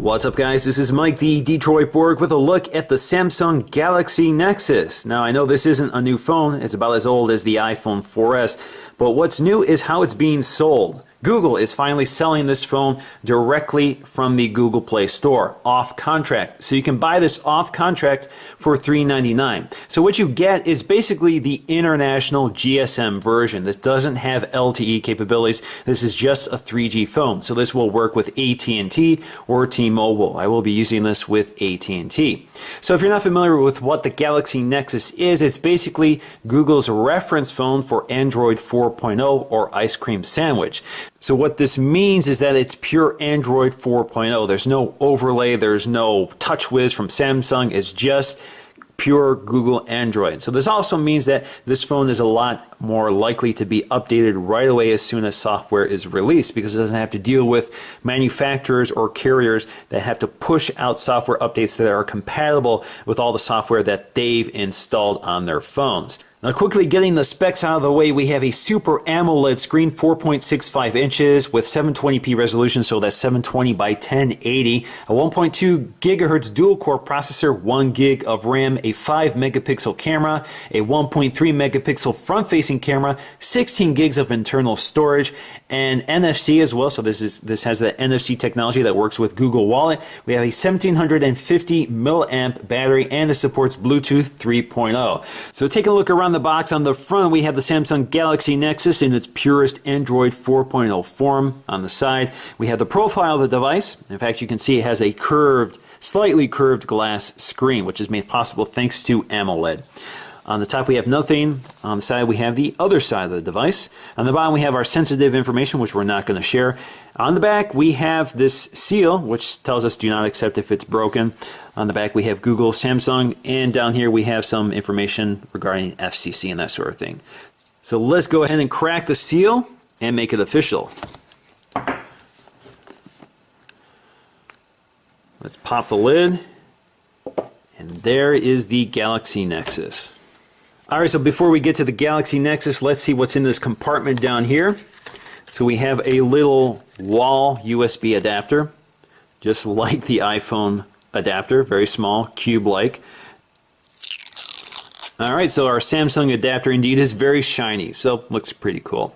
What's up guys, this is Mike the Detroit Borg with a look at the Samsung Galaxy Nexus. Now I know this isn't a new phone, it's about as old as the iPhone 4S, but what's new is how it's being sold. Google is finally selling this phone directly from the Google Play Store, off contract. So you can buy this off contract for $399. So what you get is basically the international GSM version. This doesn't have LTE capabilities. This is just a 3G phone. So this will work with AT&T or T-Mobile. I will be using this with AT&T. So if you're not familiar with what the Galaxy Nexus is, it's basically Google's reference phone for Android 4.0 or ice cream sandwich. So what this means is that it's pure Android 4.0. There's no overlay, there's no TouchWiz from Samsung, it's just pure Google Android. So this also means that this phone is a lot more likely to be updated right away as soon as software is released, because it doesn't have to deal with manufacturers or carriers that have to push out software updates that are compatible with all the software that they've installed on their phones. Now quickly getting the specs out of the way, we have a Super AMOLED screen, 4.65 inches with 720p resolution, so that's 720 by 1080, a 1.2 gigahertz dual-core processor, 1 gig of RAM, a 5 megapixel camera, a 1.3 megapixel front-facing camera, 16 gigs of internal storage, and NFC as well. So this has the NFC technology that works with Google Wallet. We have a 1750 milliamp battery, and it supports Bluetooth 3.0. So take a look around the box. On the front, we have the Samsung Galaxy Nexus in its purest Android 4.0 form. On the side, we have the profile of the device. In fact, you can see it has a slightly curved glass screen, which is made possible thanks to AMOLED. On the top, we have nothing. On the side, we have the other side of the device. On the bottom, we have our sensitive information, which we're not going to share. On the back, we have this seal, which tells us do not accept if it's broken. On the back, we have Google, Samsung, and down here we have some information regarding FCC and that sort of thing. So let's go ahead and crack the seal and make it official. Let's pop the lid, and there is the Galaxy Nexus. Alright, so before we get to the Galaxy Nexus, let's see what's in this compartment down here. So we have a little wall USB adapter, just like the iPhone adapter, very small, cube-like. Alright, so our Samsung adapter indeed is very shiny, so looks pretty cool.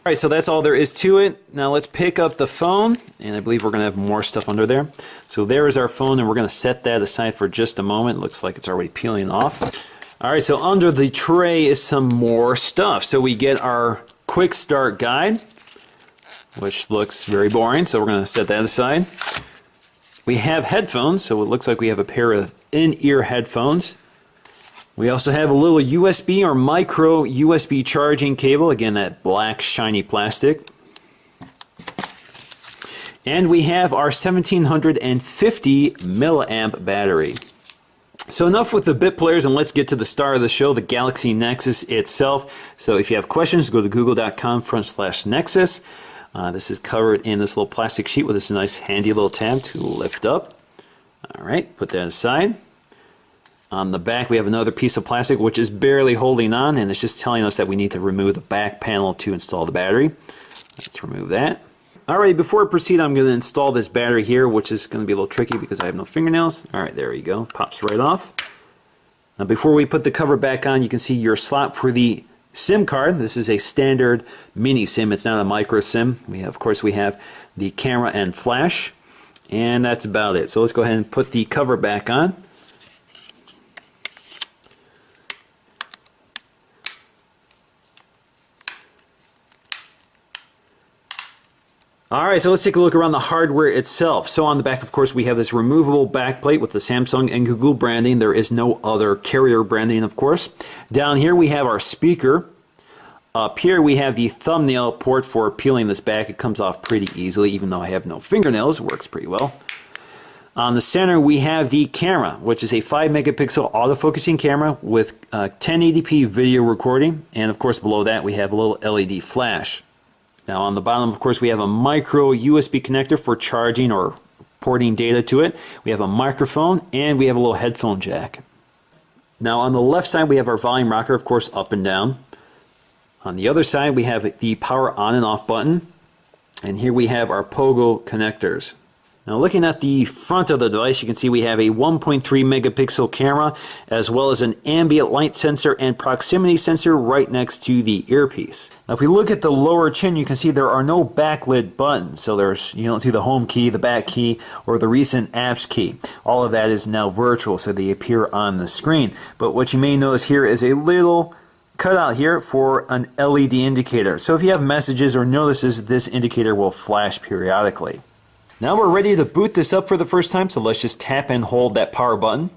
Alright, so that's all there is to it. Now let's pick up the phone, and I believe we're going to have more stuff under there. So there is our phone, and we're going to set that aside for just a moment. Looks like it's already peeling off. Alright, so under the tray is some more stuff. So we get our quick start guide, which looks very boring, so we're going to set that aside. We have headphones, so it looks like we have a pair of in-ear headphones. We also have a little USB or micro USB charging cable, again that black shiny plastic. And we have our 1750 milliamp battery. So enough with the bit players, and let's get to the star of the show, the Galaxy Nexus itself. So if you have questions, go to google.com/Nexus. This is covered in this little plastic sheet with this nice handy little tab to lift up. Alright, put that aside. On the back we have another piece of plastic which is barely holding on, and it's just telling us that we need to remove the back panel to install the battery. Let's remove that. Alright, before I proceed, I'm going to install this battery here, which is going to be a little tricky because I have no fingernails. Alright, there you go. Pops right off. Now before we put the cover back on, you can see your slot for the SIM card. This is a standard mini SIM. It's not a micro SIM. Of course, we have the camera and flash, and that's about it. So let's go ahead and put the cover back on. Alright, so let's take a look around the hardware itself. So on the back, of course, we have this removable backplate with the Samsung and Google branding. There is no other carrier branding, of course. Down here we have our speaker. Up here we have the thumbnail port for peeling this back. It comes off pretty easily, even though I have no fingernails. It works pretty well. On the center we have the camera, which is a 5 megapixel autofocusing camera with 1080p video recording. And of course below that we have a little LED flash. Now on the bottom, of course, we have a micro USB connector for charging or porting data to it. We have a microphone, and we have a little headphone jack. Now on the left side, we have our volume rocker, of course, up and down. On the other side, we have the power on and off button. And here we have our pogo connectors. Now looking at the front of the device, you can see we have a 1.3 megapixel camera as well as an ambient light sensor and proximity sensor right next to the earpiece. Now if we look at the lower chin, you can see there are no backlit buttons. So you don't see the home key, the back key, or the recent apps key. All of that is now virtual, so they appear on the screen. But what you may notice here is a little cutout here for an LED indicator. So if you have messages or notices, this indicator will flash periodically. Now we're ready to boot this up for the first time, so let's just tap and hold that power button.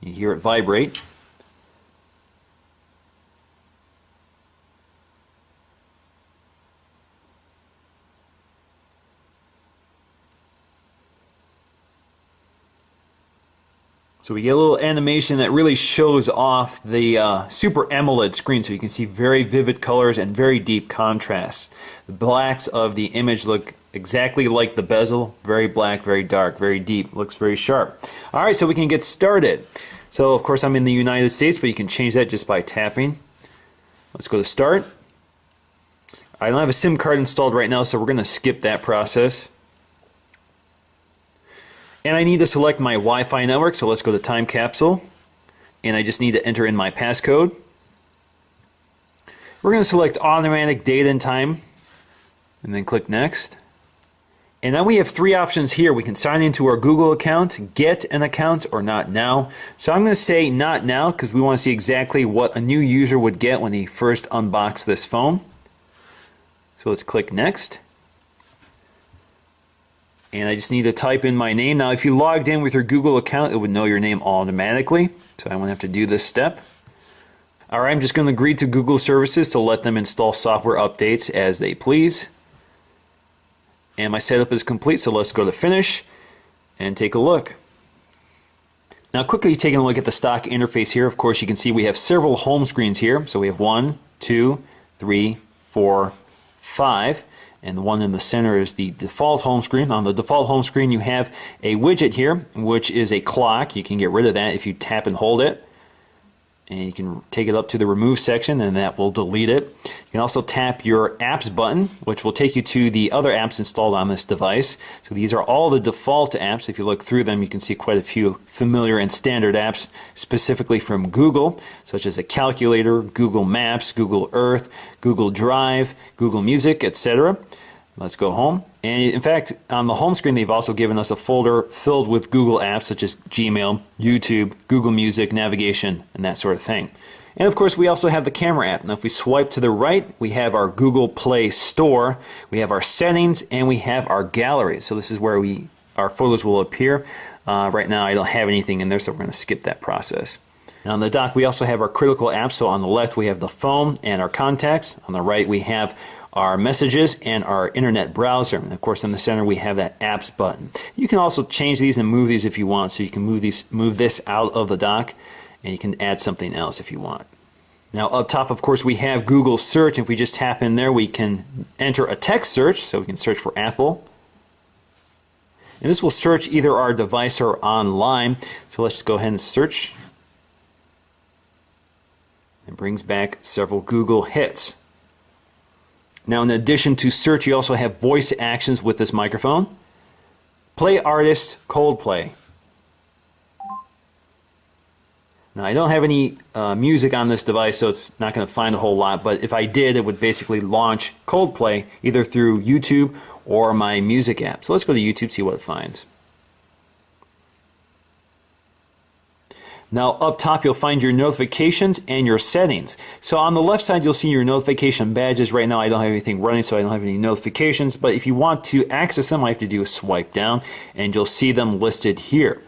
You hear it vibrate. So we get a little animation that really shows off the Super AMOLED screen, so you can see very vivid colors and very deep contrast. The blacks of the image look exactly like the bezel, very black, very dark, very deep, looks very sharp. Alright, so we can get started. So of course I'm in the United States, but you can change that just by tapping. Let's go to start. I don't have a SIM card installed right now, so we're going to skip that process. And I need to select my Wi-Fi network, so let's go to time capsule. And I just need to enter in my passcode. We're going to select automatic date and time, and then click next. And now we have three options here. We can sign into our Google account, get an account, or not now. So I'm going to say not now because we want to see exactly what a new user would get when he first unboxed this phone. So let's click next. And I just need to type in my name. Now if you logged in with your Google account, it would know your name automatically. So I won't have to do this step. Alright, I'm just going to agree to Google services to let them install software updates as they please. And my setup is complete, so let's go to finish and take a look. Now quickly taking a look at the stock interface here, of course you can see we have several home screens here. So we have 1, 2, 3, 4, 5. And the one in the center is the default home screen. On the default home screen you have a widget here, which is a clock. You can get rid of that if you tap and hold it. And you can take it up to the remove section and that will delete it. You can also tap your apps button, which will take you to the other apps installed on this device. So these are all the default apps. If you look through them, you can see quite a few familiar and standard apps specifically from Google, such as a calculator, Google Maps, Google Earth, Google Drive, Google Music, etc. Let's go home. And in fact, on the home screen, they've also given us a folder filled with Google apps such as Gmail, YouTube, Google Music, navigation, and that sort of thing. And of course, we also have the camera app. Now, if we swipe to the right, we have our Google Play Store, we have our settings, and we have our gallery. So this is where our photos will appear. Right now, I don't have anything in there, so we're going to skip that process. Now on the dock, we also have our critical apps. So on the left, we have the phone and our contacts. On the right, we have our messages and our internet browser. And of course in the center we have that apps button. You can also change these and move these if you want, so you can move this out of the dock and you can add something else if you want. Now up top, of course, we have Google search. If we just tap in there, we can enter a text search, so we can search for Apple. And this will search either our device or online. So let's just go ahead and search. It brings back several Google hits. Now in addition to search, you also have voice actions with this microphone. Play artist Coldplay. Now I don't have any music on this device, so it's not going to find a whole lot, but if I did, it would basically launch Coldplay either through YouTube or my music app. So let's go to YouTube, see what it finds. Now up top you'll find your notifications and your settings. So on the left side you'll see your notification badges. Right now I don't have anything running, so I don't have any notifications, but if you want to access them, all you have to do is swipe down and you'll see them listed here.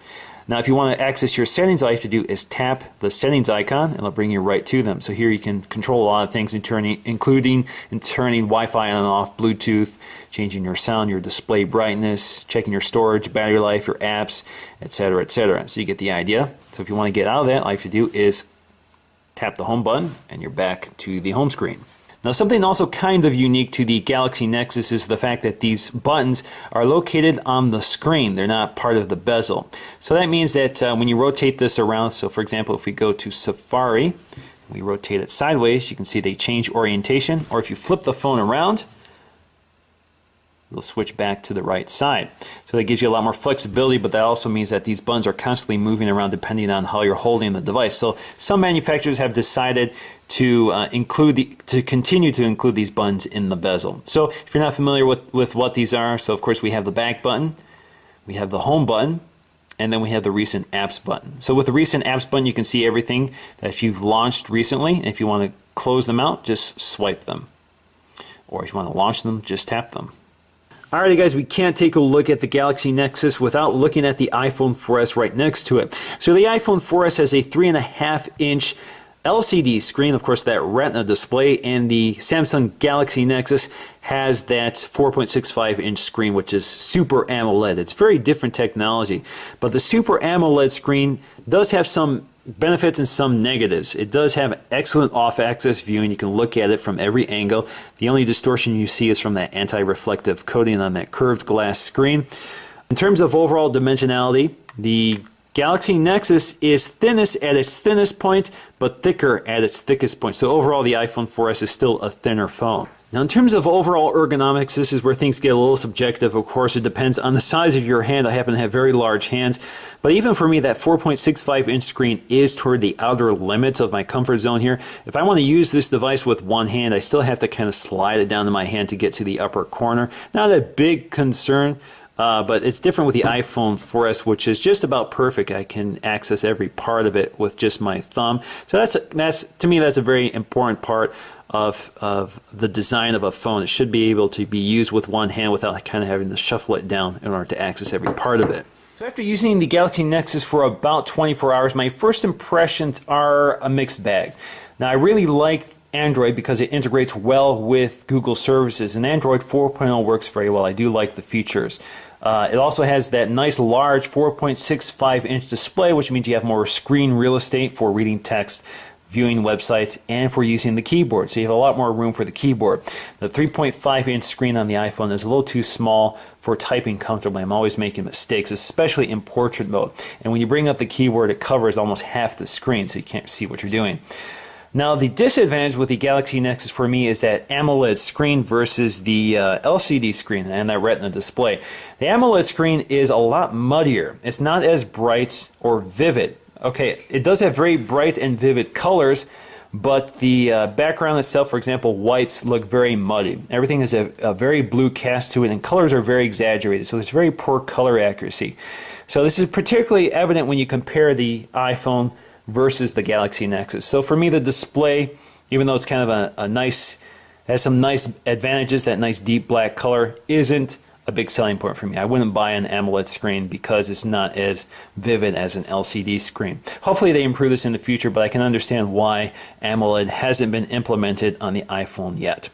Now if you want to access your settings, all you have to do is tap the settings icon and it'll bring you right to them. So here you can control a lot of things, including turning Wi-Fi on and off, Bluetooth, changing your sound, your display brightness, checking your storage, battery life, your apps, etc., etc. So you get the idea. So if you want to get out of that, all you have to do is tap the home button and you're back to the home screen. Now something also kind of unique to the Galaxy Nexus is the fact that these buttons are located on the screen. They're not part of the bezel. So that means that when you rotate this around, so for example if we go to Safari, we rotate it sideways, you can see they change orientation, or if you flip the phone around, it'll switch back to the right side. So that gives you a lot more flexibility, but that also means that these buttons are constantly moving around depending on how you're holding the device. So some manufacturers have decided to continue to include these buttons in the bezel. So if you're not familiar with what these are, so of course we have the back button, we have the home button, and then we have the recent apps button. So with the recent apps button, you can see everything that you've launched recently. And if you want to close them out, just swipe them. Or if you want to launch them, just tap them. Alrighty guys, we can't take a look at the Galaxy Nexus without looking at the iPhone 4S right next to it. So the iPhone 4S has a 3.5-inch LCD screen, of course that Retina display, and the Samsung Galaxy Nexus has that 4.65-inch screen, which is Super AMOLED. It's very different technology, but the Super AMOLED screen does have some benefits and some negatives. It does have excellent off-axis viewing. You can look at it from every angle. The only distortion you see is from that anti-reflective coating on that curved glass screen. In terms of overall dimensionality, the Galaxy Nexus is thinnest at its thinnest point, but thicker at its thickest point. So overall, the iPhone 4S is still a thinner phone. Now, in terms of overall ergonomics, this is where things get a little subjective. Of course, it depends on the size of your hand. I happen to have very large hands. But even for me, that 4.65-inch screen is toward the outer limits of my comfort zone here. If I want to use this device with one hand, I still have to kind of slide it down to my hand to get to the upper corner. Not a big concern. But it's different with the iPhone 4S, which is just about perfect. I can access every part of it with just my thumb. So that's to me, that's a very important part of the design of a phone. It should be able to be used with one hand without kind of having to shuffle it down in order to access every part of it. So after using the Galaxy Nexus for about 24 hours, my first impressions are a mixed bag. Now, I really like Android because it integrates well with Google services, and Android 4.0 works very well. I do like the features. It also has that nice large 4.65-inch display, which means you have more screen real estate for reading text, viewing websites, and for using the keyboard. So you have a lot more room for the keyboard. The 3.5-inch screen on the iPhone is a little too small for typing comfortably. I'm always making mistakes, especially in portrait mode. And when you bring up the keyboard, it covers almost half the screen, so you can't see what you're doing. Now, the disadvantage with the Galaxy Nexus for me is that AMOLED screen versus the LCD screen and that Retina display. The AMOLED screen is a lot muddier. It's not as bright or vivid. Okay, it does have very bright and vivid colors, but the background itself, for example, whites look very muddy. Everything has a very blue cast to it, and colors are very exaggerated, so there's very poor color accuracy. So this is particularly evident when you compare the iPhone versus the Galaxy Nexus. So for me, the display, even though it's kind of a nice, has some nice advantages, that nice deep black color isn't a big selling point for me. I wouldn't buy an AMOLED screen because it's not as vivid as an LCD screen. Hopefully they improve this in the future, but I can understand why AMOLED hasn't been implemented on the iPhone yet.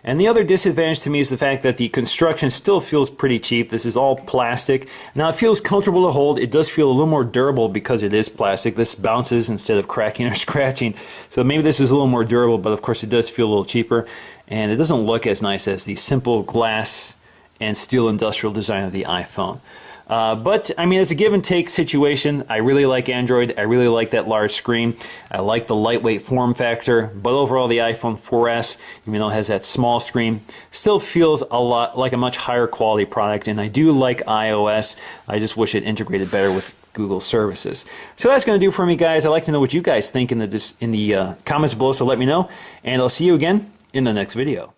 And the other disadvantage to me is the fact that the construction still feels pretty cheap. This is all plastic. Now, it feels comfortable to hold. It does feel a little more durable because it is plastic. This bounces instead of cracking or scratching. So maybe this is a little more durable, but of course it does feel a little cheaper. And it doesn't look as nice as the simple glass and steel industrial design of the iPhone. But I mean, it's a give and take situation. I really like Android. I really like that large screen. I like the lightweight form factor. But overall, the iPhone 4S, even though it has that small screen, still feels a lot like a much higher quality product. And I do like iOS. I just wish it integrated better with Google services. So that's going to do for me, guys. I'd like to know what you guys think in the comments below. So let me know, and I'll see you again in the next video.